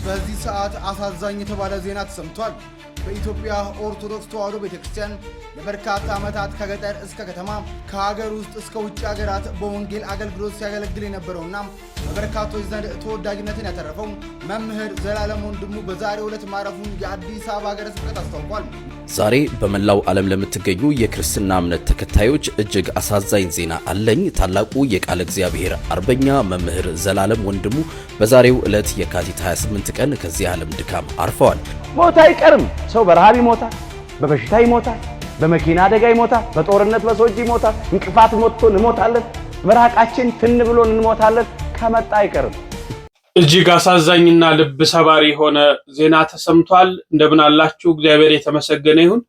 በዚህ ሰዓት አሳዛኝ የተባለ ዜና ተሰምቷል። በኢትዮጵያ ኦርቶዶክስ ተዋሕዶ ቤተክርስቲያን ለበርካታ ዓመታት ከገጠር እስከ ከተማ ከሀገር ውስጥ እስከ ውጭ ሀገራት በወንጌል አገልግሎት ሲያገለግል የነበረውና በበርካቶች ዘንድ ተወዳጅነትን ያተረፈው መምህር ዘላለም ወንድሙ በዛሬው ዕለት ማረፉን የአዲስ አበባ ሀገረ ስብከት አስታውቋል። ዛሬ በመላው ዓለም ለምትገኙ የክርስትና እምነት ተከታዮች እጅግ አሳዛኝ ዜና አለኝ። ታላቁ የቃል እግዚአብሔር አርበኛ መምህር ዘላለም ወንድሙ በዛሬው ዕለት የካቲት 28 ቀን ከዚህ ዓለም ድካም አርፈዋል። ሞት አይቀርም። ሰው በረሃብ ይሞታል፣ በበሽታ ይሞታል፣ በመኪና አደጋ ይሞታል፣ በጦርነት በሰው እጅ ይሞታል፣ እንቅፋት ሞቶን እንሞታለን፣ ምራቃችን ትን ብሎን እንሞታለን። ከመጣ አይቀርም። እጅግ አሳዛኝና ልብ ሰባሪ የሆነ ዜና ተሰምቷል። እንደምን አላችሁ? እግዚአብሔር የተመሰገነ ይሁን።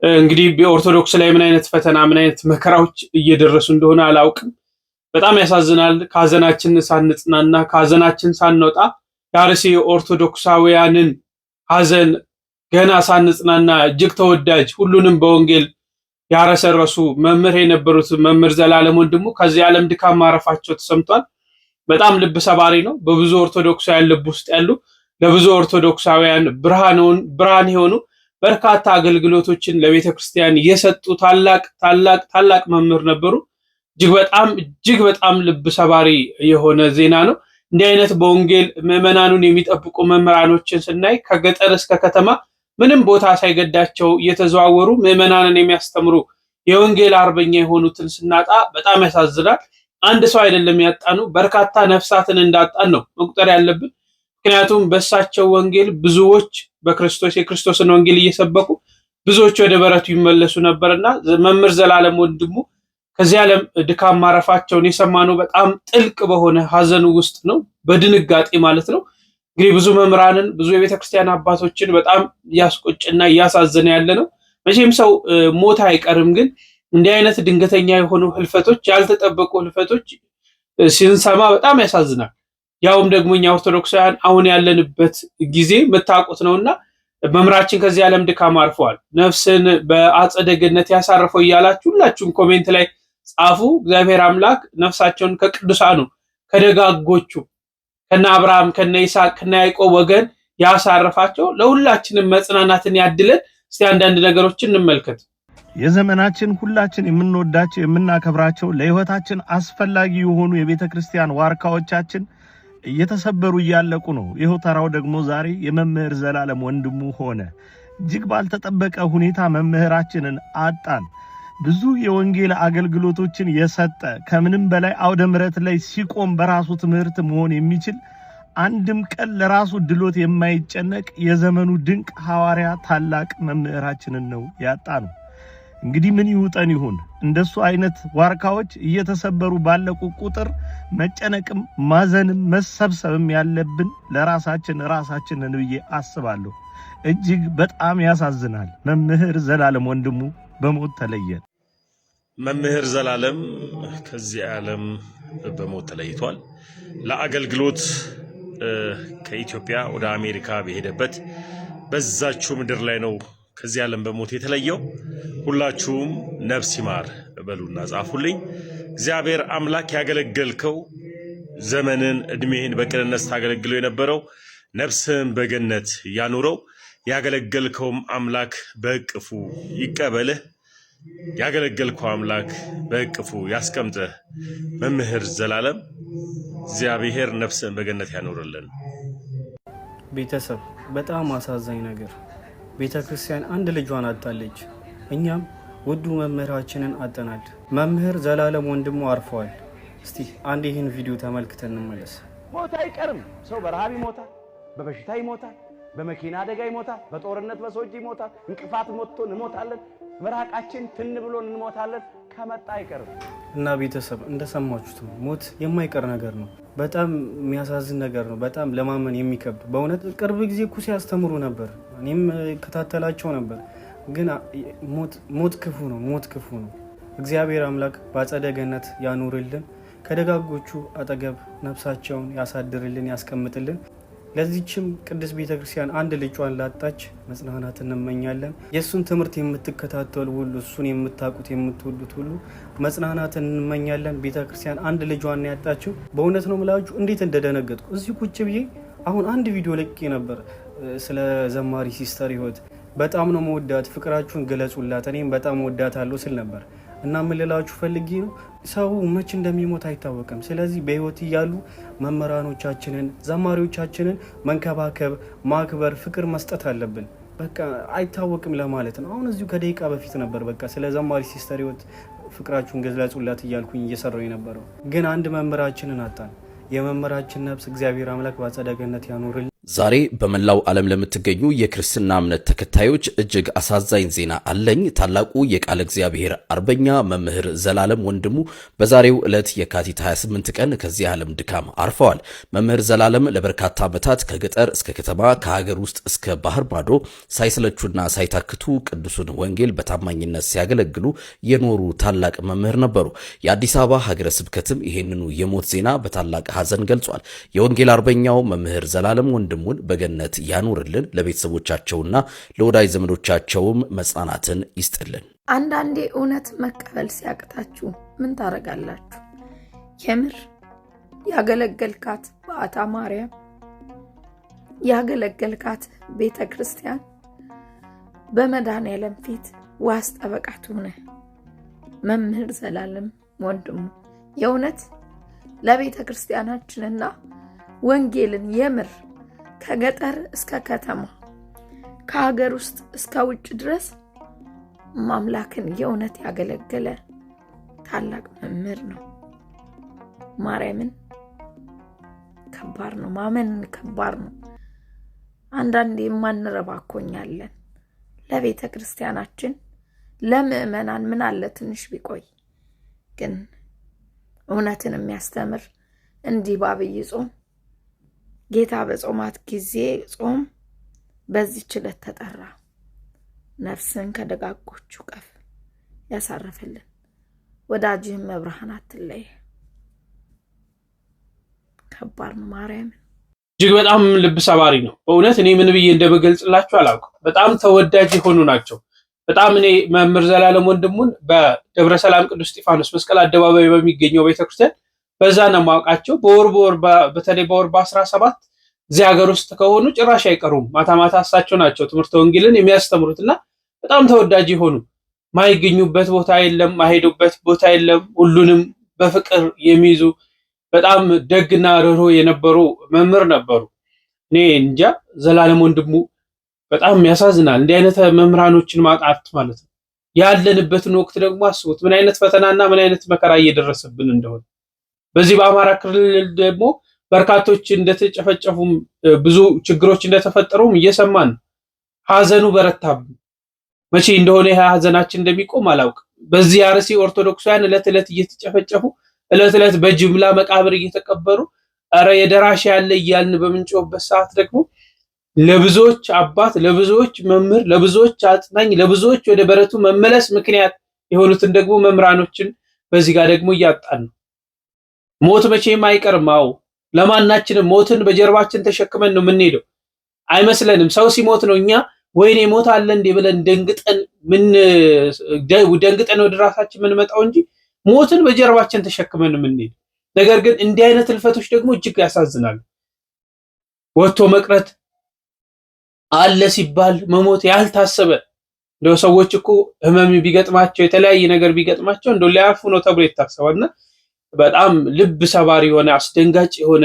እንግዲህ በኦርቶዶክስ ላይ ምን አይነት ፈተና ምን አይነት መከራዎች እየደረሱ እንደሆነ አላውቅም። በጣም ያሳዝናል። ከሀዘናችን ሳንጽናና ከሀዘናችን ሳንወጣ የአርሲ ኦርቶዶክሳውያንን ሀዘን ገና ሳንጽናና እጅግ ተወዳጅ ሁሉንም በወንጌል ያረሰረሱ መምህር የነበሩት መምህር ዘላለም ወንድሙ ከዚህ ዓለም ድካም ማረፋቸው ተሰምቷል። በጣም ልብ ሰባሪ ነው። በብዙ ኦርቶዶክሳውያን ልብ ውስጥ ያሉ ለብዙ ኦርቶዶክሳውያን ብርሃን የሆኑ በርካታ አገልግሎቶችን ለቤተ ክርስቲያን የሰጡ ታላቅ መምህር ነበሩ። እጅግ በጣም ልብ ሰባሪ የሆነ ዜና ነው። እንዲህ አይነት በወንጌል ምዕመናኑን የሚጠብቁ መምህራኖችን ስናይ ከገጠር እስከ ከተማ ምንም ቦታ ሳይገዳቸው እየተዘዋወሩ ምዕመናንን የሚያስተምሩ የወንጌል አርበኛ የሆኑትን ስናጣ በጣም ያሳዝናል። አንድ ሰው አይደለም ያጣኑ፣ በርካታ ነፍሳትን እንዳጣን ነው መቁጠር ያለብን። ምክንያቱም በእሳቸው ወንጌል ብዙዎች በክርስቶስ የክርስቶስን ወንጌል እየሰበኩ ብዙዎች ወደ በረቱ ይመለሱ ነበርና መምህር ዘላለም ወንድሙ ከዚህ ዓለም ድካም ማረፋቸውን የሰማነው በጣም ጥልቅ በሆነ ሀዘን ውስጥ ነው፣ በድንጋጤ ማለት ነው። እንግዲህ ብዙ መምህራንን ብዙ የቤተክርስቲያን አባቶችን በጣም እያስቆጭና እያሳዘነ ያለ ነው። መቼም ሰው ሞት አይቀርም፣ ግን እንዲህ አይነት ድንገተኛ የሆኑ ህልፈቶች ያልተጠበቁ ህልፈቶች ሲንሰማ በጣም ያሳዝናል። ያውም ደግሞ እኛ ኦርቶዶክሳውያን አሁን ያለንበት ጊዜ የምታውቁት ነውና መምህራችን ከዚህ ዓለም ድካም አርፈዋል። ነፍስን በአጸደ ገነት ያሳርፈው እያላችሁ ሁላችሁም ኮሜንት ላይ ጻፉ። እግዚአብሔር አምላክ ነፍሳቸውን ከቅዱሳኑ ከደጋጎቹ ከነ አብርሃም ከነ ይስሐቅ ከነ ያዕቆብ ወገን ያሳርፋቸው፣ ለሁላችንም መጽናናትን ያድለን። እስቲ አንዳንድ ነገሮችን እንመልከት። የዘመናችን ሁላችን የምንወዳቸው የምናከብራቸው ለህይወታችን አስፈላጊ የሆኑ የቤተ ክርስቲያን ዋርካዎቻችን እየተሰበሩ እያለቁ ነው። ይኸው ተራው ደግሞ ዛሬ የመምህር ዘላለም ወንድሙ ሆነ። እጅግ ባልተጠበቀ ሁኔታ መምህራችንን አጣን። ብዙ የወንጌል አገልግሎቶችን የሰጠ ከምንም በላይ አውደ ምሕረት ላይ ሲቆም በራሱ ትምህርት መሆን የሚችል አንድም ቀን ለራሱ ድሎት የማይጨነቅ የዘመኑ ድንቅ ሐዋርያ ታላቅ መምህራችንን ነው ያጣነው። እንግዲህ ምን ይውጠን ይሁን? እንደሱ አይነት ዋርካዎች እየተሰበሩ ባለቁ ቁጥር መጨነቅም ማዘንም መሰብሰብም ያለብን ራሳችንን ብዬ አስባለሁ። እጅግ በጣም ያሳዝናል። መምህር ዘላለም ወንድሙ በሞት ተለየን። መምህር ዘላለም ከዚህ ዓለም በሞት ተለይቷል። ለአገልግሎት ከኢትዮጵያ ወደ አሜሪካ በሄደበት በዛችው ምድር ላይ ነው ከዚህ ዓለም በሞት የተለየው። ሁላችሁም ነፍስ ይማር በሉና ጻፉልኝ። እግዚአብሔር አምላክ ያገለገልከው ዘመንን እድሜህን በቅንነት ታገለግለው የነበረው ነፍስህን በገነት ያኑረው። ያገለገልከውም አምላክ በእቅፉ ይቀበልህ። ያገለገልከው አምላክ በእቅፉ ያስቀምጥህ። መምህር ዘላለም እግዚአብሔር ነፍስህን በገነት ያኑርልን። ቤተሰብ በጣም አሳዛኝ ነገር፣ ቤተ ክርስቲያን አንድ ልጇን አጣለች። እኛም ውዱ መምህራችንን አጠናል። መምህር ዘላለም ወንድሙ አርፈዋል። እስቲ አንድ ይህን ቪዲዮ ተመልክተን እንመለስ። ሞት አይቀርም። ሰው በረሃብ ይሞታል፣ በበሽታ ይሞታል፣ በመኪና አደጋ ይሞታል፣ በጦርነት በሰው እጅ ይሞታል፣ እንቅፋት ሞቶን እንሞታለን፣ ምራቃችን ትን ብሎን እንሞታለን። ከመጣ አይቀርም። እና ቤተሰብ እንደሰማችሁት ሞት የማይቀር ነገር ነው። በጣም የሚያሳዝን ነገር ነው። በጣም ለማመን የሚከብድ በእውነት ቅርብ ጊዜ እኮ ሲያስተምሩ ነበር፣ እኔም ከታተላቸው ነበር። ግን ሞት ክፉ ነው፣ ሞት ክፉ ነው። እግዚአብሔር አምላክ በአጸደ ገነት ያኑርልን፣ ከደጋጎቹ አጠገብ ነፍሳቸውን ያሳድርልን፣ ያስቀምጥልን። ለዚህችም ቅድስት ቤተክርስቲያን አንድ ልጇን ላጣች መጽናናት እንመኛለን። የእሱን ትምህርት የምትከታተሉ ሁሉ እሱን የምታውቁት የምትወዱት ሁሉ መጽናናት እንመኛለን። ቤተክርስቲያን አንድ ልጇን ያጣችው በእውነት ነው የምላችሁ። እንዴት እንደደነገጥኩ እዚህ ቁጭ ብዬ አሁን አንድ ቪዲዮ ለቅቄ ነበር ስለ ዘማሪ ሲስተር ህይወት በጣም ነው መወዳት፣ ፍቅራችሁን ገለጹላት፣ እኔም በጣም ወዳታለሁ ስል ነበር። እና ምን ልላችሁ ፈልጌ ነው ሰው መች እንደሚሞት አይታወቅም። ስለዚህ በህይወት እያሉ መምህራኖቻችንን ዘማሪዎቻችንን መንከባከብ፣ ማክበር፣ ፍቅር መስጠት አለብን። በቃ አይታወቅም ለማለት ነው። አሁን እዚሁ ከደቂቃ በፊት ነበር በቃ ስለ ዘማሪ ሲስተር ህይወት ፍቅራችሁን ገለጹላት እያልኩኝ እየሰራው የነበረው፣ ግን አንድ መምህራችንን አጣን። የመምህራችን ነፍስ እግዚአብሔር አምላክ በአጸደ ገነት ያኖርልን። ዛሬ በመላው ዓለም ለምትገኙ የክርስትና እምነት ተከታዮች እጅግ አሳዛኝ ዜና አለኝ። ታላቁ የቃለ እግዚአብሔር አርበኛ መምህር ዘላለም ወንድሙ በዛሬው ዕለት የካቲት 28 ቀን ከዚህ ዓለም ድካም አርፈዋል። መምህር ዘላለም ለበርካታ ዓመታት ከገጠር እስከ ከተማ ከሀገር ውስጥ እስከ ባህር ማዶ ሳይሰለቹና ሳይታክቱ ቅዱሱን ወንጌል በታማኝነት ሲያገለግሉ የኖሩ ታላቅ መምህር ነበሩ። የአዲስ አበባ ሀገረ ስብከትም ይሄንኑ የሞት ዜና በታላቅ ሐዘን ገልጿል። የወንጌል አርበኛው መምህር ዘላለም ወንድሙን በገነት ያኑርልን፣ ለቤተሰቦቻቸውና ለወዳጅ ዘመዶቻቸውም መጽናናትን ይስጥልን። አንዳንዴ እውነት መቀበል ሲያቅታችሁ ምን ታረጋላችሁ? የምር ያገለገልካት በአታ ማርያም ያገለገልካት ቤተ ክርስቲያን በመድኃኔዓለም ፊት ዋስ ጠበቃ ትሁንህ። መምህር ዘላለም ወንድሙ የእውነት ለቤተ ክርስቲያናችንና ወንጌልን የምር ከገጠር እስከ ከተማ ከሀገር ውስጥ እስከ ውጭ ድረስ ማምላክን የእውነት ያገለገለ ታላቅ መምህር ነው። ማርያምን ከባድ ነው፣ ማመን ከባድ ነው። አንዳንዴ የማንረባኮኛለን። ለቤተ ክርስቲያናችን ለምእመናን ምን አለ ትንሽ ቢቆይ፣ ግን እውነትን የሚያስተምር እንዲህ ባብይ ጾም ጌታ በጾማት ጊዜ ጾም በዚህ ችለት ተጠራ። ነፍስን ከደጋጎቹ ቀፍ ያሳረፈልን ወዳጅህም መብርሃን አትለይ። ከባድ ነው። ማርያም እጅግ በጣም ልብ ሰባሪ ነው በእውነት። እኔ ምን ብዬ እንደምገልጽላችሁ አላውቅም። በጣም ተወዳጅ የሆኑ ናቸው። በጣም እኔ መምህር ዘላለም ወንድሙን በደብረ ሰላም ቅዱስ እስጢፋኖስ መስቀል አደባባይ በሚገኘው ቤተክርስቲያን በዛ ነው ማውቃቸው። በተለይ በወር በ17 እዚህ ሀገር ውስጥ ከሆኑ ጭራሽ አይቀሩም። ማታ ማታ እሳቸው ናቸው ትምህርተ ወንጌልን የሚያስተምሩትና በጣም ተወዳጅ የሆኑ ማይገኙበት ቦታ የለም፣ ማይሄዱበት ቦታ የለም። ሁሉንም በፍቅር የሚይዙ በጣም ደግና ርህሩህ የነበሩ መምህር ነበሩ። እኔ እንጃ ዘላለም ወንድሙ በጣም ያሳዝናል። እንዲህ አይነት መምህራኖችን ማጣት ማለት ነው። ያለንበትን ወቅት ደግሞ አስቡት፣ ምን አይነት ፈተናና ምን አይነት መከራ እየደረሰብን እንደሆነ። በዚህ በአማራ ክልል ደግሞ በርካቶች እንደተጨፈጨፉም ብዙ ችግሮች እንደተፈጠሩም እየሰማን ሐዘኑ በረታብን። መቼ እንደሆነ ይሄ ሐዘናችን እንደሚቆም አላውቅም። በዚህ አርሲ ኦርቶዶክሳውያን ዕለት ዕለት እየተጨፈጨፉ ዕለት ዕለት በጅምላ መቃብር እየተቀበሩ አረ የደራሽ ያለ እያልን በምንጮህበት ሰዓት ደግሞ ለብዙዎች አባት፣ ለብዙዎች መምህር፣ ለብዙዎች አጽናኝ፣ ለብዙዎች ወደ በረቱ መመለስ ምክንያት የሆኑትን ደግሞ መምህራኖችን በዚህ ጋር ደግሞ እያጣን ነው። ሞት መቼም አይቀርም። አዎ ለማናችንም ሞትን በጀርባችን ተሸክመን ነው የምንሄደው። አይመስለንም። ሰው ሲሞት ነው እኛ ወይኔ ሞት አለ እንዴ ብለን ደንግጠን ወደ ራሳችን የምንመጣው እንጂ ሞትን በጀርባችን ተሸክመን ነው የምንሄደው። ነገር ግን እንዲህ አይነት ህልፈቶች ደግሞ እጅግ ያሳዝናሉ። ወጥቶ መቅረት አለ ሲባል መሞት ያልታሰበ እንደው ሰዎች እኮ ህመም ቢገጥማቸው የተለያየ ነገር ቢገጥማቸው እንደው ሊያርፉ ነው ተብሎ ይታሰባልና በጣም ልብ ሰባሪ የሆነ አስደንጋጭ የሆነ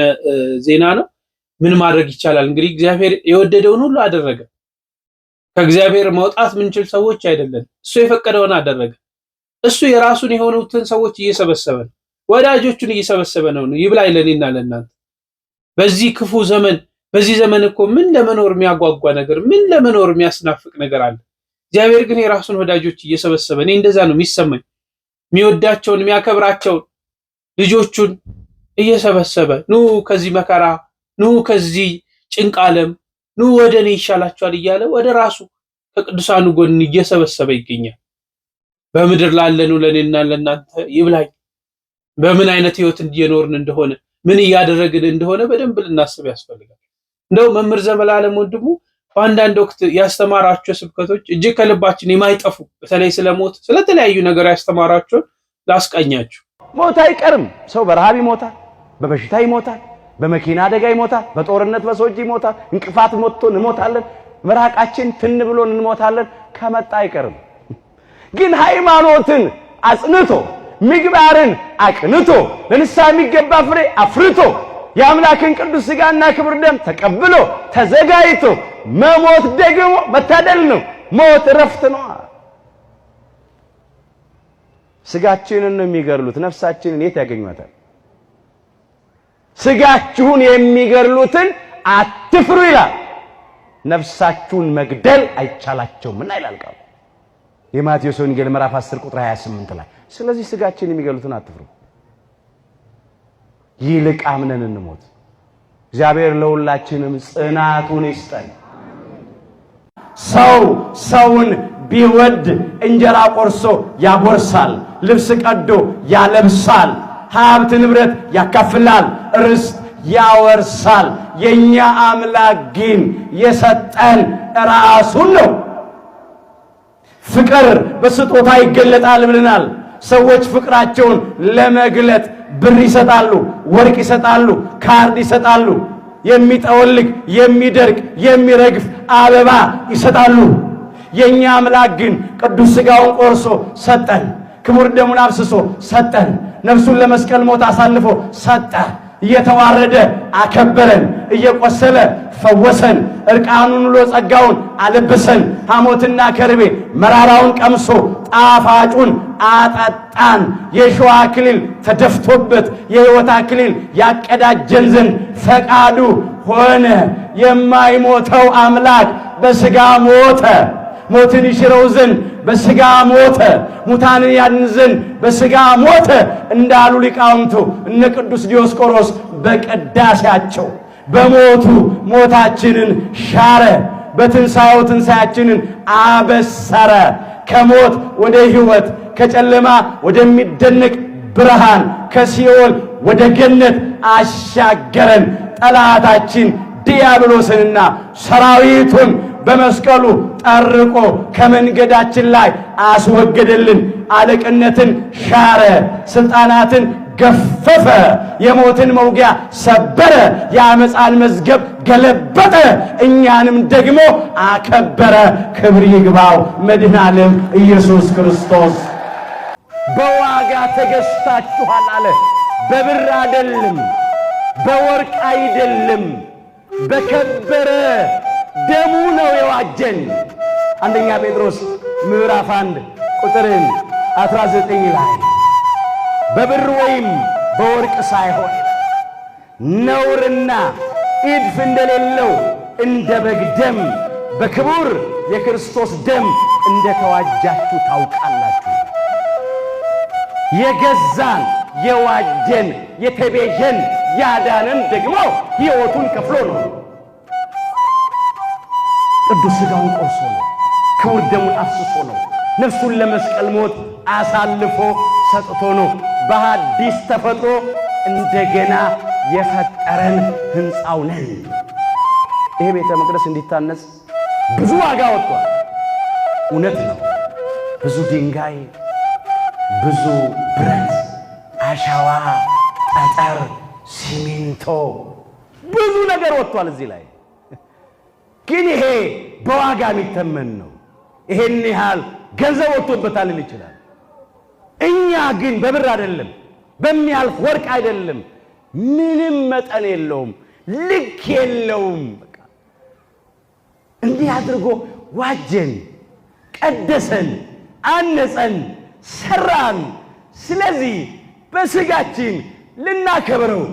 ዜና ነው። ምን ማድረግ ይቻላል እንግዲህ እግዚአብሔር የወደደውን ሁሉ አደረገ። ከእግዚአብሔር መውጣት ምንችል ሰዎች አይደለም። እሱ የፈቀደውን አደረገ። እሱ የራሱን የሆኑትን ሰዎች እየሰበሰበ ነው፣ ወዳጆቹን እየሰበሰበ ነው። ይብላኝ ለኔና ለእናንተ በዚህ ክፉ ዘመን። በዚህ ዘመን እኮ ምን ለመኖር የሚያጓጓ ነገር፣ ምን ለመኖር የሚያስናፍቅ ነገር አለ? እግዚአብሔር ግን የራሱን ወዳጆች እየሰበሰበ፣ እኔ እንደዛ ነው የሚሰማኝ፣ የሚወዳቸውን የሚያከብራቸውን ልጆቹን እየሰበሰበ ኑ ከዚህ መከራ፣ ኑ ከዚህ ጭንቅ ዓለም፣ ኑ ወደ እኔ ይሻላችኋል እያለ ወደ ራሱ ከቅዱሳኑ ጎን እየሰበሰበ ይገኛል። በምድር ላለኑ ለኔና ለናንተ ይብላኝ። በምን አይነት ህይወት እየኖርን እንደሆነ ምን እያደረግን እንደሆነ በደንብ ልናስብ ያስፈልጋል። እንደው መምህር ዘላለም ወንድሙ በአንዳንድ ወቅት ያስተማራቸው ስብከቶች እጅግ ከልባችን የማይጠፉ በተለይ ስለሞት ስለተለያዩ ነገር ያስተማራቸውን ላስቃኛችሁ። ሞት አይቀርም። ሰው በረሃብ ይሞታል፣ በበሽታ ይሞታል፣ በመኪና አደጋ ይሞታል፣ በጦርነት በሰዎች ይሞታል፣ እንቅፋት መጥቶ እንሞታለን፣ መራቃችን ትን ብሎን እንሞታለን። ከመጣ አይቀርም። ግን ሃይማኖትን አጽንቶ ምግባርን አቅንቶ ለንስሐ የሚገባ ፍሬ አፍርቶ የአምላክን ቅዱስ ሥጋና ክቡር ደም ተቀብሎ ተዘጋጅቶ መሞት ደግሞ መታደል ነው። ሞት እረፍት ነው። ሥጋችንን ነው የሚገድሉት፣ ነፍሳችንን የት ያገኟታል? ሥጋችሁን የሚገድሉትን አትፍሩ ይላል። ነፍሳችሁን መግደል አይቻላቸውምና ይላል ቃሉ የማቴዎስ ወንጌል ምዕራፍ 10 ቁጥር 28 ላይ። ስለዚህ ሥጋችንን የሚገድሉትን አትፍሩ፣ ይልቅ አምነን እንሞት። እግዚአብሔር ለሁላችንም ጽናቱን ይስጠን። ሰው ሰውን ቢወድ እንጀራ ቆርሶ ያጎርሳል፣ ልብስ ቀዶ ያለብሳል፣ ሀብት ንብረት ያካፍላል፣ ርስት ያወርሳል። የኛ አምላክ ግን የሰጠን ራሱን ነው። ፍቅር በስጦታ ይገለጣል ብለናል። ሰዎች ፍቅራቸውን ለመግለጥ ብር ይሰጣሉ፣ ወርቅ ይሰጣሉ፣ ካርድ ይሰጣሉ፣ የሚጠወልግ የሚደርቅ የሚረግፍ አበባ ይሰጣሉ። የኛ አምላክ ግን ቅዱስ ሥጋውን ቆርሶ ሰጠን፣ ክቡር ደሙን አፍስሶ ሰጠን፣ ነፍሱን ለመስቀል ሞት አሳልፎ ሰጠ። እየተዋረደ አከበረን፣ እየቆሰለ ፈወሰን፣ እርቃኑን ውሎ ጸጋውን አለበሰን። ሐሞትና ከርቤ መራራውን ቀምሶ ጣፋጩን አጠጣን። የሸዋ አክሊል ተደፍቶበት የሕይወት አክሊል ያቀዳጀን ዘንድ ፈቃዱ ሆነ። የማይሞተው አምላክ በሥጋ ሞተ፣ ሞትን ይሽረው ዘንድ በሥጋ ሞተ፣ ሙታንን ያድን ዘንድ በሥጋ ሞተ እንዳሉ ሊቃውንቱ እነ ቅዱስ ዲዮስቆሮስ በቅዳሴያቸው። በሞቱ ሞታችንን ሻረ፣ በትንሣኤው ትንሣያችንን አበሰረ። ከሞት ወደ ሕይወት፣ ከጨለማ ወደሚደነቅ ብርሃን፣ ከሲኦል ወደ ገነት አሻገረን። ጠላታችን ዲያብሎስንና ሰራዊቱን በመስቀሉ ጠርቆ ከመንገዳችን ላይ አስወገደልን። አለቅነትን ሻረ፣ ስልጣናትን ገፈፈ፣ የሞትን መውጊያ ሰበረ፣ የአመፃን መዝገብ ገለበጠ፣ እኛንም ደግሞ አከበረ። ክብር ይግባው መድኃኔ ዓለም ኢየሱስ ክርስቶስ። በዋጋ ተገዝታችኋል አለ። በብር አይደለም፣ በወርቅ አይደለም፣ በከበረ ደሙ ነው የዋጀን። አንደኛ ጴጥሮስ ምዕራፍ 1 ቁጥር 19 ላይ በብር ወይም በወርቅ ሳይሆን ነውርና ኢድፍ እንደሌለው እንደ በግ ደም በክቡር የክርስቶስ ደም እንደተዋጃችሁ ታውቃላችሁ። የገዛን የዋጀን የተቤዠን ያዳነን ደግሞ ሕይወቱን ከፍሎ ነው። ቅዱስ ሥጋውን ቆርሶ ነው። ክቡር ደሙን አፍስሶ ነው። ነፍሱን ለመስቀል ሞት አሳልፎ ሰጥቶ ነው። በሐዲስ ተፈጥሮ እንደገና የፈጠረን ሕንፃው ነን። ይሄ ቤተ መቅደስ እንዲታነጽ ብዙ ዋጋ ወጥቷል። እውነት ነው። ብዙ ድንጋይ፣ ብዙ ብረት፣ አሸዋ፣ ጠጠር፣ ሲሚንቶ ብዙ ነገር ወጥቷል እዚህ ላይ። ግን ይሄ በዋጋ የሚተመን ነው። ይሄን ያህል ገንዘብ ወጥቶበታል ሊል ይችላል። እኛ ግን በብር አይደለም፣ በሚያልፍ ወርቅ አይደለም፣ ምንም መጠን የለውም፣ ልክ የለውም። በቃ እንዲህ አድርጎ ዋጀን፣ ቀደሰን፣ አነጸን፣ ሰራን። ስለዚህ በሥጋችን ልናከብረው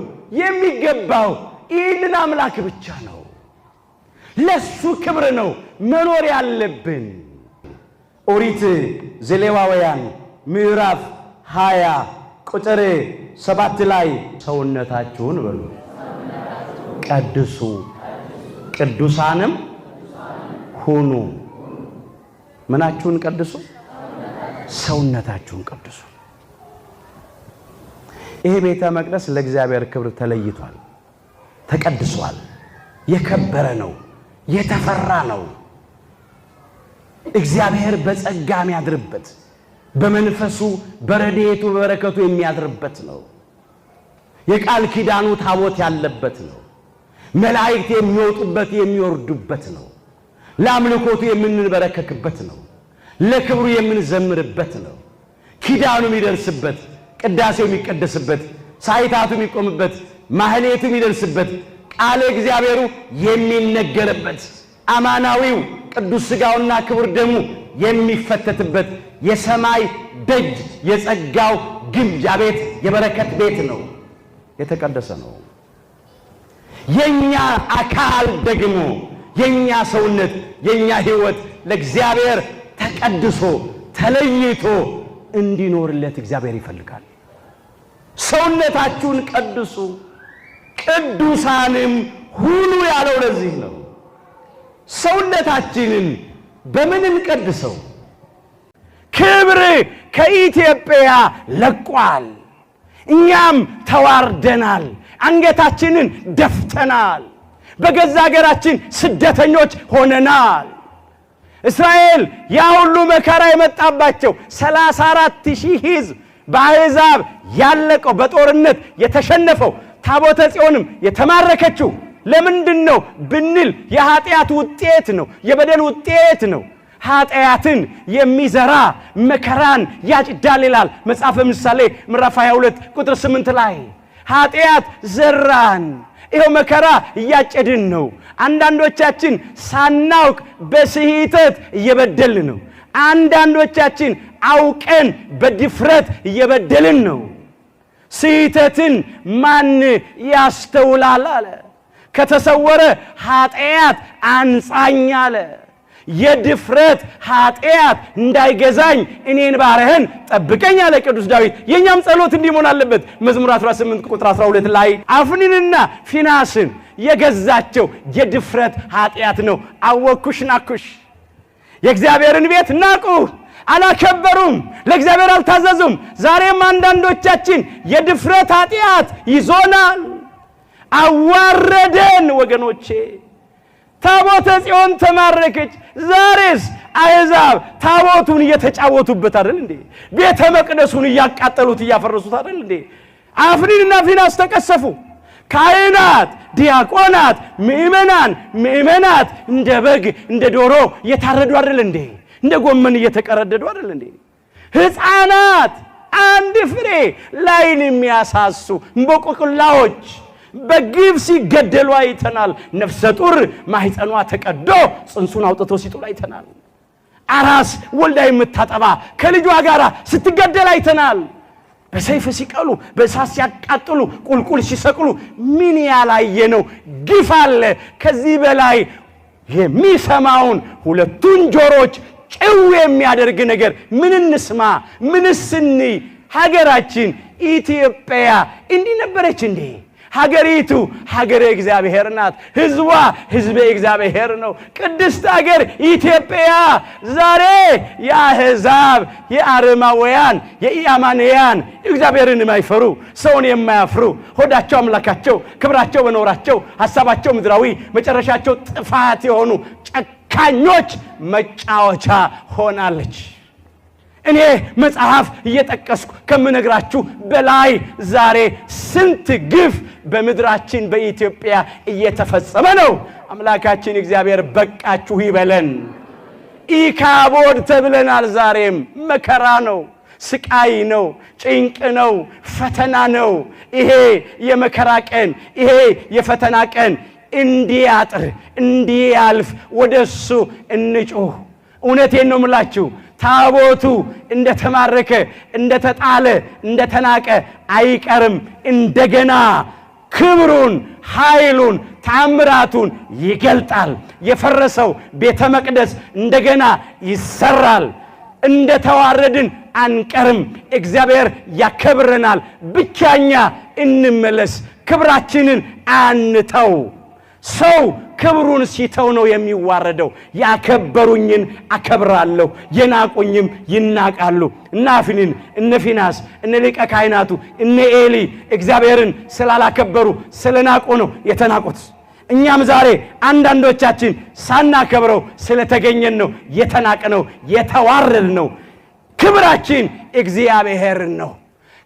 የሚገባው ይህንን አምላክ ብቻ ነው። ለሱ ክብር ነው መኖር ያለብን። ኦሪት ዘሌዋውያን ምዕራፍ 20 ቁጥር 7 ላይ ሰውነታችሁን በሉ ቀድሱ ቅዱሳንም ሁኑ። ምናችሁን ቀድሱ? ሰውነታችሁን ቀድሱ። ይሄ ቤተ መቅደስ ለእግዚአብሔር ክብር ተለይቷል፣ ተቀድሷል። የከበረ ነው፣ የተፈራ ነው። እግዚአብሔር በጸጋ የሚያድርበት፣ በመንፈሱ በረድኤቱ በበረከቱ የሚያድርበት ነው። የቃል ኪዳኑ ታቦት ያለበት ነው። መላእክት የሚወጡበት የሚወርዱበት ነው። ለአምልኮቱ የምንበረከክበት ነው። ለክብሩ የምንዘምርበት ነው። ኪዳኑ የሚደርስበት፣ ቅዳሴው የሚቀደስበት፣ ሳይታቱ የሚቆምበት፣ ማህሌቱ የሚደርስበት፣ ቃለ እግዚአብሔሩ የሚነገርበት፣ አማናዊው ቅዱስ ሥጋውና ክቡር ደሙ የሚፈተትበት የሰማይ ደጅ የጸጋው ግምጃ ቤት የበረከት ቤት ነው። የተቀደሰ ነው። የኛ አካል ደግሞ የኛ ሰውነት የኛ ሕይወት ለእግዚአብሔር ተቀድሶ ተለይቶ እንዲኖርለት እግዚአብሔር ይፈልጋል። ሰውነታችሁን ቀድሱ ቅዱሳንም ሁኑ ያለው ለዚህ ነው። ሰውነታችንን በምን እንቀድሰው? ክብር ከኢትዮጵያ ለቋል። እኛም ተዋርደናል፣ አንገታችንን ደፍተናል፣ በገዛ ሀገራችን ስደተኞች ሆነናል። እስራኤል ያ ሁሉ መከራ የመጣባቸው 34,000 ሕዝብ በአሕዛብ ያለቀው በጦርነት የተሸነፈው ታቦተ ጽዮንም የተማረከችው ለምንድን ነው ብንል የኃጢአት ውጤት ነው፣ የበደል ውጤት ነው። ኃጢአትን የሚዘራ መከራን ያጭዳል ይላል መጽሐፈ ምሳሌ ምዕራፍ 22 ቁጥር 8 ላይ። ኃጢአት ዘራን፣ ይሄው መከራ እያጨድን ነው። አንዳንዶቻችን ሳናውቅ በስህተት እየበደልን ነው። አንዳንዶቻችን አውቀን በድፍረት እየበደልን ነው። ስህተትን ማን ያስተውላል አለ። ከተሰወረ ኃጢአት አንጻኝ አለ። የድፍረት ኃጢአት እንዳይገዛኝ እኔን ባሪያህን ጠብቀኝ አለ ቅዱስ ዳዊት። የኛም ጸሎት እንዲህ መሆን አለበት። መዝሙር 18 ቁጥር 12 ላይ አፍኒንና ፊናስን የገዛቸው የድፍረት ኃጢአት ነው። አወኩሽ ናኩሽ። የእግዚአብሔርን ቤት ናቁ፣ አላከበሩም፣ ለእግዚአብሔር አልታዘዙም። ዛሬም አንዳንዶቻችን የድፍረት ኃጢአት ይዞናል። አዋረደን ወገኖቼ። ታቦተ ጽዮን ተማረከች። ዛሬስ አሕዛብ ታቦቱን እየተጫወቱበት አይደል እንዴ? ቤተ መቅደሱን እያቃጠሉት እያፈረሱት አይደል እንዴ? አፍኒንና ፊናስ ተቀሰፉ። ካህናት፣ ዲያቆናት፣ ምእመናት እንደ በግ እንደ ዶሮ እየታረዱ አይደል እንዴ? እንደ ጎመን እየተቀረደዱ አይደል እንዴ? ሕፃናት አንድ ፍሬ ላይን የሚያሳሱ እንቦቆቅላዎች በግፍ ሲገደሉ አይተናል። ነፍሰ ጡር ማህፀኗ ተቀዶ ጽንሱን አውጥቶ ሲጥሉ አይተናል። አራስ ወልዳ የምታጠባ ከልጇ ጋር ስትገደል አይተናል። በሰይፍ ሲቀሉ፣ በእሳት ሲያቃጥሉ፣ ቁልቁል ሲሰቅሉ ምን ያላየነው ግፍ አለ? ከዚህ በላይ የሚሰማውን ሁለቱን ጆሮች ጭው የሚያደርግ ነገር ምን እንስማ? ምንስ እንይ? ሀገራችን ኢትዮጵያ እንዲህ ነበረች እንዴ? ሀገሪቱ ሀገረ እግዚአብሔር ናት። ህዝቧ ህዝበ እግዚአብሔር ነው። ቅድስት ሀገር ኢትዮጵያ ዛሬ የአሕዛብ የአረማውያን የኢአማንያን እግዚአብሔርን የማይፈሩ ሰውን የማያፍሩ ሆዳቸው አምላካቸው ክብራቸው በኖራቸው ሐሳባቸው ምድራዊ መጨረሻቸው ጥፋት የሆኑ ጨካኞች መጫወቻ ሆናለች። እኔ መጽሐፍ እየጠቀስኩ ከምነግራችሁ በላይ ዛሬ ስንት ግፍ በምድራችን በኢትዮጵያ እየተፈጸመ ነው። አምላካችን እግዚአብሔር በቃችሁ ይበለን። ኢካቦድ ተብለናል። ዛሬም መከራ ነው፣ ስቃይ ነው፣ ጭንቅ ነው፣ ፈተና ነው። ይሄ የመከራ ቀን፣ ይሄ የፈተና ቀን እንዲያጥር እንዲያልፍ ወደሱ እንጩህ። እውነቴን ነው የምላችሁ። ታቦቱ እንደተማረከ እንደተጣለ እንደተናቀ አይቀርም። እንደገና ክብሩን ኃይሉን ታምራቱን ይገልጣል። የፈረሰው ቤተ መቅደስ እንደገና ይሰራል። እንደተዋረድን አንቀርም። እግዚአብሔር ያከብረናል። ብቻኛ እንመለስ። ክብራችንን አንተው። ሰው ክብሩን ሲተው ነው የሚዋረደው። ያከበሩኝን አከብራለሁ፣ የናቁኝም ይናቃሉ። እነ አፍኒን እነ ፊናስ እነ ሊቀ ካህናቱ እነ ኤሊ እግዚአብሔርን ስላላከበሩ ስለናቁ ነው የተናቁት። እኛም ዛሬ አንዳንዶቻችን ሳናከብረው ስለተገኘን ነው የተናቅነው የተዋረድነው። ክብራችን እግዚአብሔር ነው።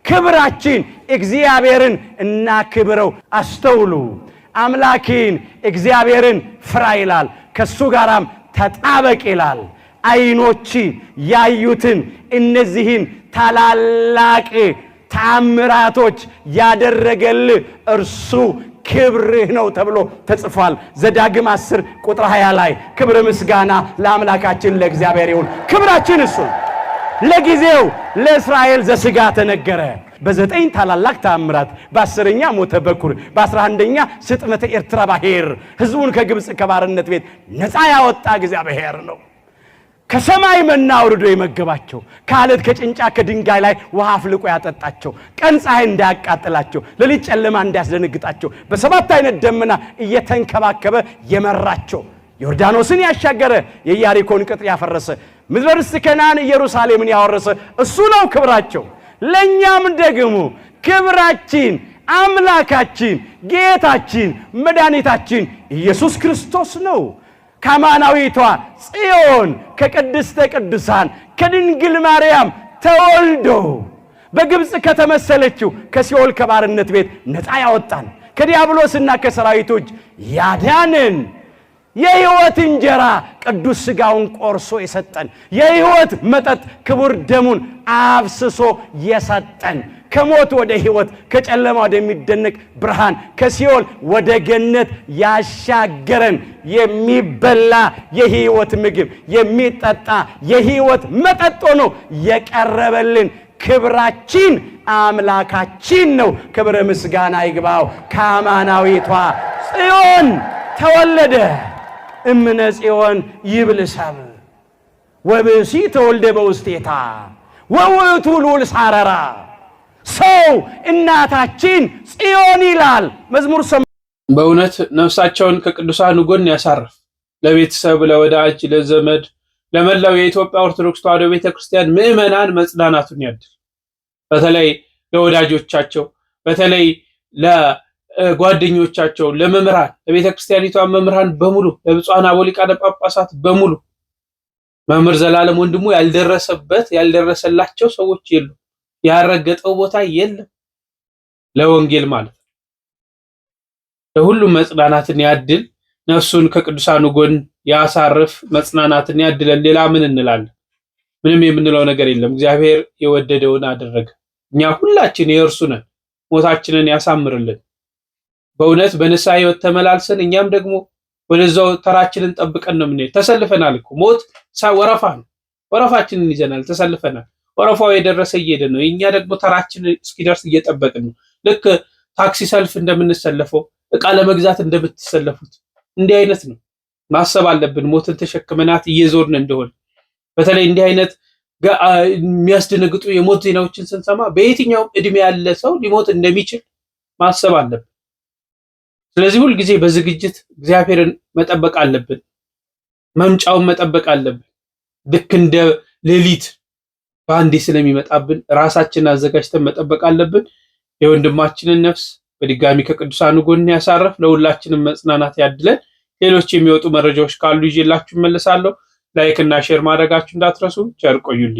ክብራችን እግዚአብሔርን እናክብረው። አስተውሉ። አምላክን እግዚአብሔርን ፍራ ይላል፣ ከሱ ጋራም ተጣበቅ ይላል። አይኖች ያዩትን እነዚህን ታላላቅ ተአምራቶች ያደረገልህ እርሱ ክብርህ ነው ተብሎ ተጽፏል። ዘዳግም 10 ቁጥር 20 ላይ ክብር ምስጋና ለአምላካችን ለእግዚአብሔር ይሁን። ክብራችን እሱ ለጊዜው ለእስራኤል ዘሥጋ ተነገረ። በ9 ታላላቅ ተአምራት፣ በ10ኛ ሞተ በኩር፣ በ11ኛ ስጥመተ ኤርትራ ባሕር ሕዝቡን ከግብፅ ከባርነት ቤት ነፃ ያወጣ እግዚአብሔር ነው። ከሰማይ መና አውርዶ የመገባቸው፣ ከአለት ከጭንጫ ከድንጋይ ላይ ውሃ አፍልቆ ያጠጣቸው፣ ቀን ፀሐይ እንዳያቃጥላቸው ሌሊት ጨለማ እንዳያስደነግጣቸው በ7 አይነት ደመና እየተንከባከበ የመራቸው፣ ዮርዳኖስን ያሻገረ የኢያሪኮን ቅጥር ያፈረሰ ምድረ ርስት ከነዓን ኢየሩሳሌምን ያወረሰ እሱ ነው ክብራቸው። ለኛም ደግሞ ክብራችን አምላካችን ጌታችን መድኃኒታችን ኢየሱስ ክርስቶስ ነው። ከአማናዊቷ ጽዮን ከቅድስተ ቅዱሳን ከድንግል ማርያም ተወልዶ በግብፅ ከተመሰለችው ከሲኦል ከባርነት ቤት ነፃ ያወጣን፣ ከዲያብሎስና ከሰራዊቶች ያዳንን፣ የሕይወት እንጀራ ቅዱስ ሥጋውን ቆርሶ የሰጠን፣ የሕይወት መጠጥ ክቡር ደሙን አፍስሶ የሰጠን፣ ከሞት ወደ ሕይወት ከጨለማ ወደሚደነቅ ብርሃን ከሲኦል ወደ ገነት ያሻገረን፣ የሚበላ የሕይወት ምግብ የሚጠጣ የሕይወት መጠጥ ሆኖ የቀረበልን ክብራችን አምላካችን ነው። ክብር ምስጋና ይግባው። ከአማናዊቷ ጽዮን ተወለደ። እምነ ጽዮን ይብል ሰብ ወብእሲ ተወልደ በውስቴታ ወውእቱ ልዑል ሳረራ። ሰው እናታችን ጽዮን ይላል መዝሙር። በእውነት ነፍሳቸውን ከቅዱሳኑ ጎን ያሳርፍ። ለቤተሰብ፣ ለወዳጅ፣ ለዘመድ፣ ለመላው የኢትዮጵያ ኦርቶዶክስ ተዋሕዶ ቤተክርስቲያን ምዕመናን መጽናናቱን ያድል። በተለይ ለወዳጆቻቸው፣ በተለይ ለጓደኞቻቸው፣ ለመምህራን፣ ለቤተክርስቲያኒቷ መምህራን በሙሉ፣ ለብፁዓን አበው ሊቃነ ጳጳሳት በሙሉ መምህር ዘላለም ወንድሙ ያልደረሰበት ያልደረሰላቸው ሰዎች የሉ፣ ያረገጠው ቦታ የለም። ለወንጌል ማለት ነው። ለሁሉም መጽናናትን ያድል። ነፍሱን ከቅዱሳኑ ጎን ያሳርፍ። መጽናናትን ያድለን። ሌላ ምን እንላለን? ምንም የምንለው ነገር የለም። እግዚአብሔር የወደደውን አደረገ። እኛ ሁላችን የእርሱ ነን። ሞታችንን ያሳምርልን። በእውነት በንስሐ ሕይወት ተመላልሰን እኛም ደግሞ ወደዛው ተራችንን ጠብቀን ነው የምንሄድ። ተሰልፈናል እኮ ሞት ወረፋ ነው። ወረፋችንን ይዘናል፣ ተሰልፈናል። ወረፋው የደረሰ እየሄደ ነው። እኛ ደግሞ ተራችን እስኪደርስ እየጠበቅን ነው። ልክ ታክሲ ሰልፍ እንደምንሰለፈው፣ እቃ ለመግዛት እንደምትሰለፉት እንዲህ አይነት ነው ማሰብ አለብን። ሞትን ተሸክመናት እየዞርን እንደሆነ በተለይ እንዲህ አይነት የሚያስደነግጡ የሞት ዜናዎችን ስንሰማ በየትኛውም እድሜ ያለ ሰው ሊሞት እንደሚችል ማሰብ አለብን። ስለዚህ ሁል ጊዜ በዝግጅት እግዚአብሔርን መጠበቅ አለብን። መምጫውን መጠበቅ አለብን። ልክ እንደ ሌሊት በአንዴ ስለሚመጣብን ራሳችንን አዘጋጅተን መጠበቅ አለብን። የወንድማችንን ነፍስ በድጋሚ ከቅዱሳኑ ጎን ያሳረፍ። ለሁላችንም መጽናናት ያድለን። ሌሎች የሚወጡ መረጃዎች ካሉ ይዤላችሁ እመለሳለሁ። ላይክ እና ሼር ማድረጋችሁ እንዳትረሱ። ቸር ቆዩልኝ።